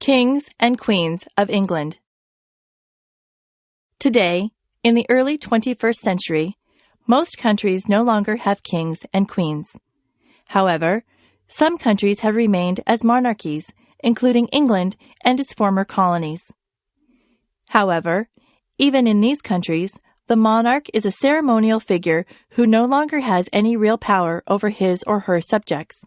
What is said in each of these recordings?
Kings and Queens of England. Today, in the early 21st century, most countries no longer have kings and queens. However, some countries have remained as monarchies, including England and its former colonies. However, even in these countries, the monarch is a ceremonial figure who no longer has any real power over his or her subjects.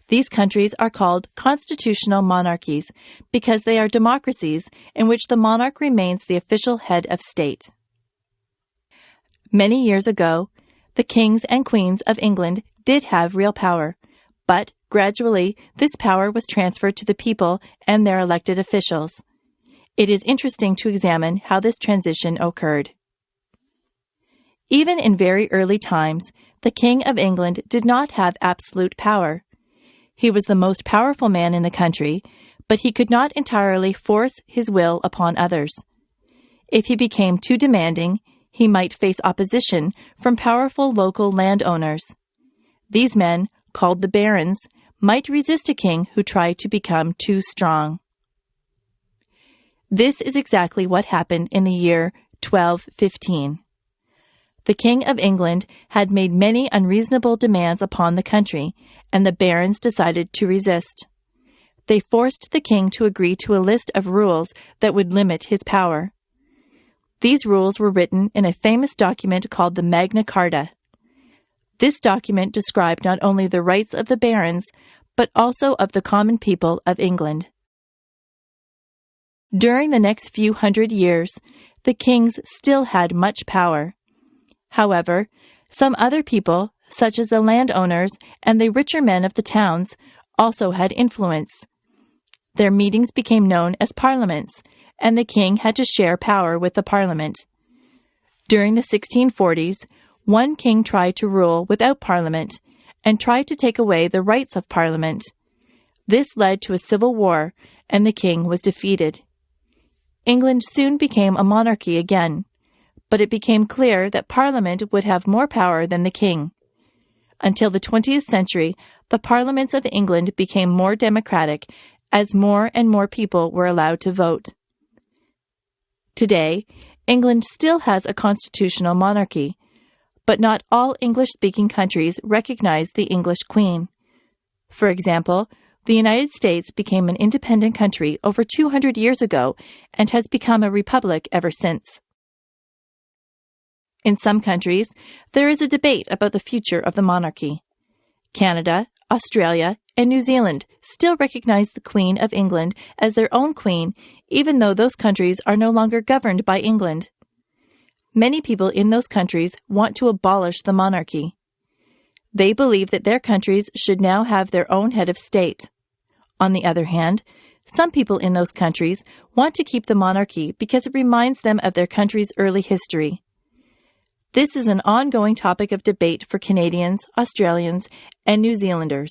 These countries are called constitutional monarchies because they are democracies in which the monarch remains the official head of state. Many years ago, the kings and queens of England did have real power, but gradually this power was transferred to the people and their elected officials. It is interesting to examine how this transition occurred. Even in very early times, the King of England did not have absolute power. He was the most powerful man in the country, but he could not entirely force his will upon others. If he became too demanding, he might face opposition from powerful local landowners. These men, called the barons, might resist a king who tried to become too strong. This is exactly what happened in the year 1215. The King of England had made many unreasonable demands upon the country, and the barons decided to resist. They forced the king to agree to a list of rules that would limit his power. These rules were written in a famous document called the Magna Carta. This document described not only the rights of the barons, but also of the common people of England. During the next few hundred years, the kings still had much power. However, some other people, such as the landowners and the richer men of the towns, also had influence. Their meetings became known as parliaments, and the king had to share power with the parliament. During the 1640s, one king tried to rule without parliament and tried to take away the rights of parliament. This led to a civil war, and the king was defeated. England soon became a monarchy again, but it became clear that Parliament would have more power than the king. Until the 20th century, the parliaments of England became more democratic as more and more people were allowed to vote. Today, England still has a constitutional monarchy, but not all English-speaking countries recognize the English Queen. For example, the United States became an independent country over 200 years ago and has become a republic ever since. In some countries, there is a debate about the future of the monarchy. Canada, Australia, and New Zealand still recognize the Queen of England as their own queen, even though those countries are no longer governed by England. Many people in those countries want to abolish the monarchy. They believe that their countries should now have their own head of state. On the other hand, some people in those countries want to keep the monarchy because it reminds them of their country's early history. This is an ongoing topic of debate for Canadians, Australians, and New Zealanders.